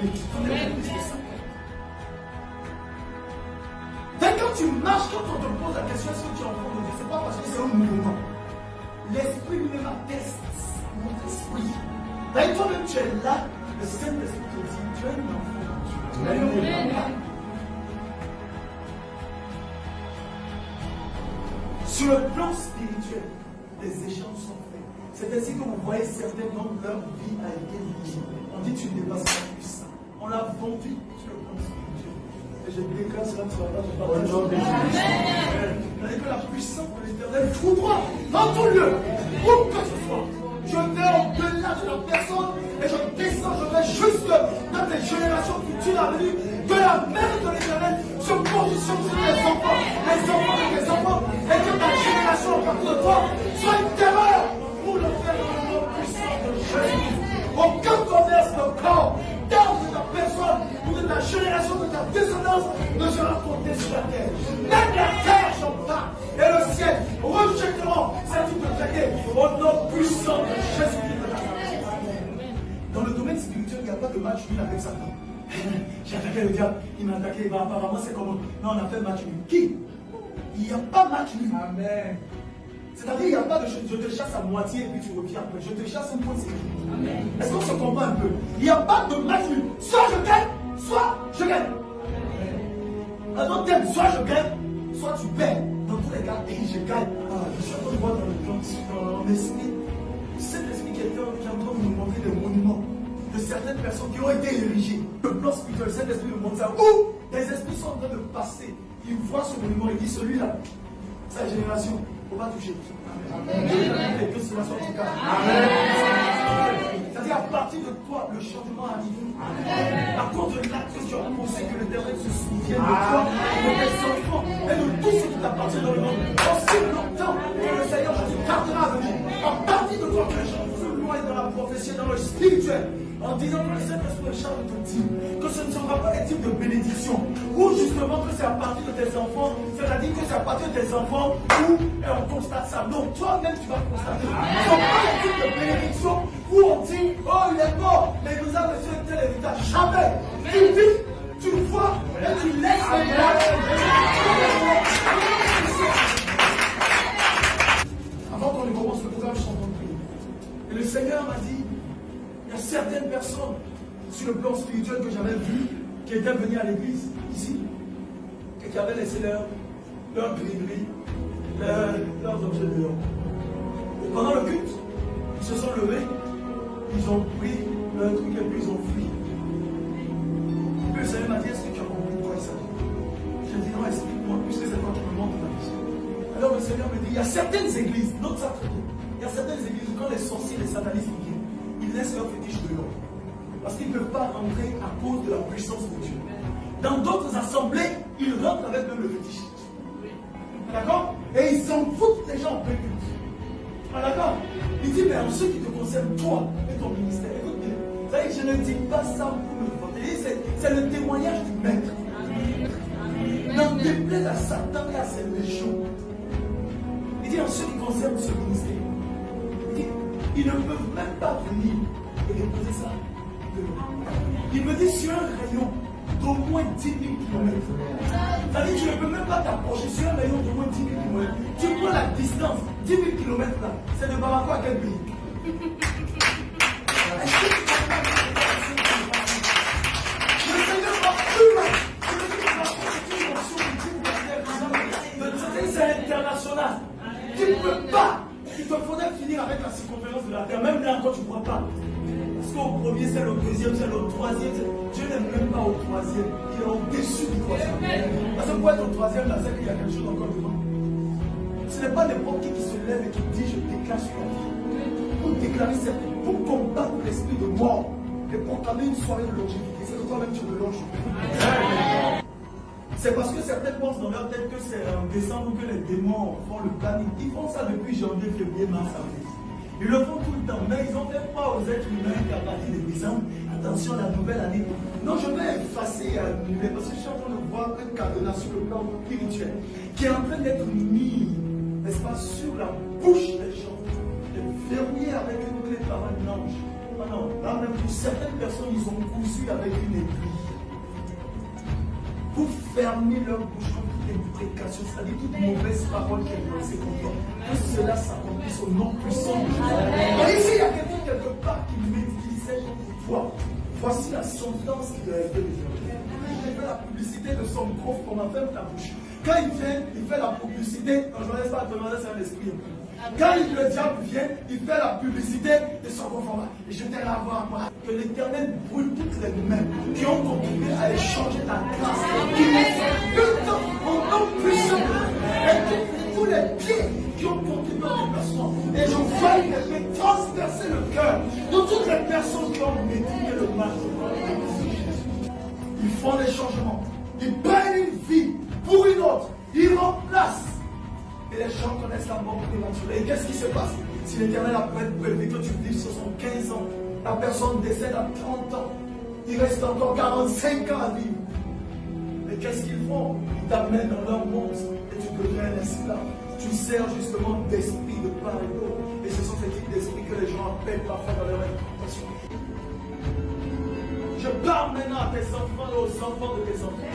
mais tu connais plus que ça. Dès quand tu marches, quand on te pose la question est-ce que tu es enfant de Dieu, c'est pas parce que c'est un mouvement. L'esprit lui-même atteste notre esprit. D'ailleurs, toi-même, tu es là, le Saint-Esprit te dit, tu es un enfant de Dieu. Sur le plan spirituel, les échanges sont faits. C'est ainsi que vous voyez certains dont leur vie a été liée. On dit tu ne dépasses pas plus ça. On l'a vendu sur le plan spirituel. Et je déclare cela ce matin, je partage. C'est-à-dire que la puissance de l'Éternel foudroie dans tout lieu, où que ce soit. Je vais au-delà de la personne et je descends, je vais jusque dans les générations futures à venir. Que la mère de l'Éternel se positionne sur tes enfants, les enfants de tes enfants, et que ta génération à partir de toi soit une terreur pour le faire dans le nom puissant de Jésus. Aucun commerce de corps, d'âme de ta personne ou de ta génération, de ta descendance ne sera compté sur la terre. Même la terre, j'en parle, et le ciel rejetteront cette type de traité au nom puissant de Jésus. Dans le domaine spirituel, il n'y a pas de match nul avec Satan. J'ai attaqué le diable, il m'a attaqué, apparemment c'est comme non, on a fait match nul. Qui? Il n'y a pas match nul. Amen. C'est-à-dire, il n'y a pas de je te chasse à moitié et puis tu reviens après. Je te chasse un point, c'est tout. Est-ce qu'on se comprend un peu? Il n'y a pas de match nul. Soit je gagne, soit je gagne. Un autre thème, soit je gagne, soit tu perds. Dans tous les cas, et je gagne. Je suis en train de voir dans le plan, dans l'esprit. Cet esprit qui est en train de nous montrer des monuments de certaines personnes qui ont été érigées. Le plan spirituel, cet esprit nous montre ça. Où des esprits sont en train de passer. Ils voient ce monument, ils disent celui-là, sa génération, on va toucher. Amen. Et que cela soit le cas. Amen. C'est-à-dire à partir de toi, le changement arrive. Amen. À cause de l'acte que tu as posé, que l'Éternel se souvienne de toi, de tes enfants et de tout ce qui t'appartient dans le monde. Aussi longtemps que le Seigneur Jésus tardera à venir. À partir de toi, que les gens se loin dans la prophétie, dans le spirituel. En disant que le Saint-Esprit est chargé de te dire que ce ne sera pas les types de bénédiction ou justement que c'est à partir de tes enfants, c'est-à-dire que c'est à partir de tes enfants où on constate ça. Non, toi-même tu vas constater. Ce ne sont pas les types de bénédiction où on dit oh il est mort, mais il nous a laissé un tel héritage. Jamais. Tu vis, tu vois et tu laisses les blagues. Avant qu'on ne commence le programme, je suis en train de prier. Et le Seigneur m'a dit il y a certaines personnes sur le plan spirituel que j'avais vu qui étaient venues à l'église ici et qui avaient laissé leur grillerie, leurs objets dehors. Et pendant le culte, ils se sont levés, ils ont pris leur truc et puis ils ont fui. Puis le Seigneur m'a dit est-ce que tu as compris de quoi il s'agit? J'ai dit non, explique-moi, puisque c'est toi qui me montres ta vision. Alors le Seigneur me dit il y a certaines églises, notre sacré, il y a certaines églises où quand les sorciers, les satanistes viennent, ils laissent leur fétiche dehors. Parce qu'ils ne peuvent pas rentrer à cause de la puissance de Dieu. Dans d'autres assemblées, ils rentrent avec même le fétiche. D'accord? Et ils s'en foutent des gens en plein culte. D'accord? Il dit, mais en ce qui te concerne, toi et ton ministère, écoute bien. Vous savez que je ne dis pas ça pour me vanter. C'est le témoignage du maître. N'en déplaise à Satan et à ses légions. Il dit, en ce qui concerne ce ministère, ils ne peuvent même pas venir et déposer ça. Il me dit sur un rayon d'au moins 10 000 km. C'est-à-dire que tu ne peux même pas t'approcher sur un rayon d'au moins 10 000 km. Tu prends la distance, 10 000 km là, c'est de Bamako à quel pays? Le Seigneur va plus loin. C'est international. Tu ne peux pas. Il te faudrait finir avec la circonférence de la terre. Même là encore, tu ne crois pas. Parce qu'au premier, c'est le deuxième, c'est le troisième. Dieu n'est même pas au troisième. Il est au-dessus du troisième. Parce que pour être au troisième, là, c'est qu'il y a quelque chose encore devant. Ce n'est pas n'importe qui se lève et qui dit je déclare sur la vie. Pour déclarer certaines, pour combattre l'esprit de mort et proclamer une soirée de longévité. C'est que toi-même tu le longes. C'est parce que certains pensent dans leur tête que c'est en décembre que les démons font le planning. Ils font ça depuis janvier, février, mars, avril. Ils le font tout le temps, mais ils ont fait pas aux êtres humains qu'à partir de décembre, attention à la nouvelle année. Non, je vais effacer et annuler parce que je suis en train de voir un cadenas sur le plan spirituel qui est en train d'être mis, n'est-ce pas, sur la bouche des gens, de fermier avec toutes les paroles d'ange. Ah non, là même pour certaines personnes, ils ont cousu avec une aiguille. Pour fermer leur bouche contre toutes les précautions, c'est-à-dire toute mauvaise parole qu'elle lancée contre toi. Que cela s'accomplisse au nom puissant de Jésus. Mais ici, il y a quelqu'un quelque part qui médisait contre toi. Voici la sentence qu'il a été désormais. Il fait la publicité de son prof, comment ferme ta bouche. Quand il vient, il fait la publicité. Non, je ne laisse pas te demander, c'est un esprit. Quand le diable vient, il fait la publicité de son conformat. Et je t'ai la voir moi. Que l'Éternel brûle toutes les mains qui ont contribué à échanger ta grâce. Qui nous ont au nom puissant. Et tous les pieds qui ont contribué au déplacement. Et je vois une épée transpercer le cœur de toutes les personnes qui ont médité le mal. Ils font des changements. Ils prennent une vie pour une autre. Ils remplacent. Et les gens connaissent la mort prématurée. Et qu'est-ce qui se passe? Si l'Éternel a prélevé que tu vives 75 ans, la personne décède à 30 ans, il reste encore 45 ans à vivre. Mais qu'est-ce qu'ils font? Ils t'amènent dans leur monde et tu deviens un esclave. Tu sers justement d'esprit de part et d'autre. Et ce sont ces types d'esprits que les gens appellent parfois dans leur incantation. Je parle maintenant à tes enfants et aux enfants de tes enfants.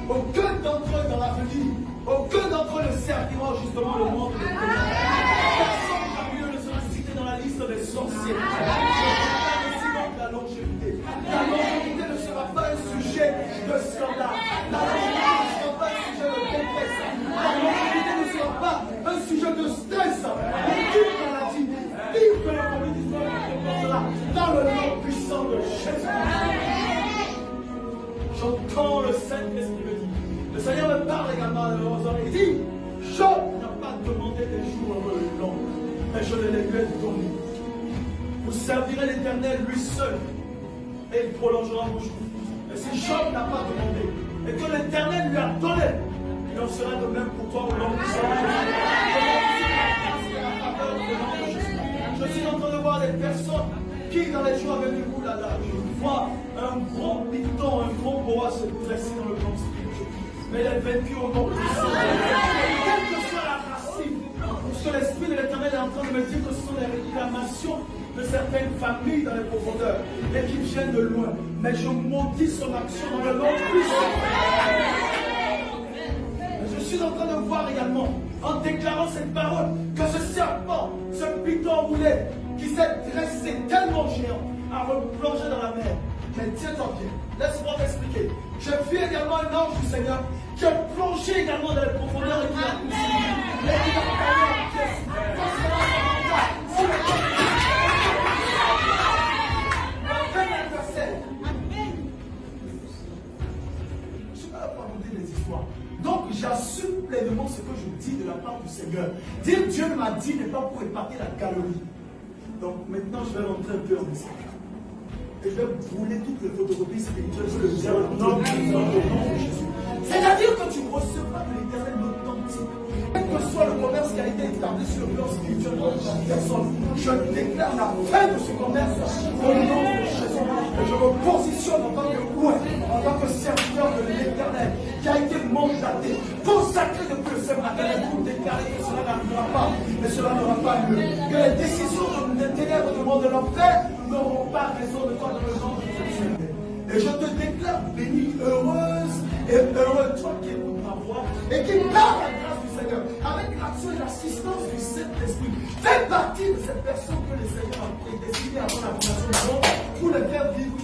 Aucun d'entre eux dans l'avenir, aucun d'entre eux ne servira justement le monde de Dieu. Personne parmi eux ne sera cité dans la liste des sorciers. Je parle ici donc de la longévité. La longévité ne sera pas un sujet de scandale. La longévité ne sera pas un sujet de détresse. La longévité ne sera pas un sujet de stress. Aucune maladie, pire que le communisme ne comportera dans le nom puissant de Jésus. J'entends le Saint-Esprit me dire. Le Seigneur me parle également à leurs oreilles. Il dit, Job n'a pas demandé des jours longs, mais je les lui ai donnés. Vous servirez l'Éternel lui seul, et il prolongera vos jours. Mais si Job n'a pas demandé, et que l'Éternel lui a donné, il en sera de même pour toi au nom de Jésus. Je suis en train de voir des personnes qui, dans les jours à venir, je vois un gros piton, un gros boa se dresser dans le plan spirituel. Mais il est vaincu au nom de Jésus. Quelle que soit la racine, parce que l'Esprit de l'Éternel est en train de me dire que ce sont les réclamations de certaines familles dans les profondeurs et qui viennent de loin. Mais je maudis son action dans le nom puissant. Je suis en train de voir également, en déclarant cette parole, que ce serpent, ce piton roulé, qui s'est dressé tellement géant, a replongé dans la mer. Mais tiens-toi bien, laisse-moi t'expliquer. J'ai vu également un ange du Seigneur qui a plongé également dans les profondeurs et qui a poussé. Et qui a caillé en pièces. Je ne suis pas là pour raconter des histoires. Donc j'assume pleinement ce que je dis de la part du Seigneur. Dire Dieu m'a dit n'est pas pour épargner la galerie. Donc maintenant je vais rentrer un peu en message. Et je vais brûler toutes les photocopies spirituelles sur le diable au nom de Jésus. C'est-à-dire que tu recevras de l'Éternel l'authentique. Quel que soit le commerce qui a été établi sur le plan spirituel de la personne, je déclare la fin de ce commerce au nom de Jésus. Et je me positionne en tant que roi, en tant que serviteur de l'Éternel, qui a été mandaté, consacré depuis ce matin pour déclarer que cela n'arrivera pas, mais cela n'aura pas lieu. Que les décisions des ténèbres du monde de l'enfer n'auront pas raison de toi dans le nom de Jésus. Et je te déclare béni, heureuse et heureux, toi qui écoutes ma voix et qui parle la grâce du Seigneur, avec l'action et l'assistance du Saint-Esprit. Fais partie de ces personnes que le Seigneur a prédestinées avant la fondation du monde pour les faire vivre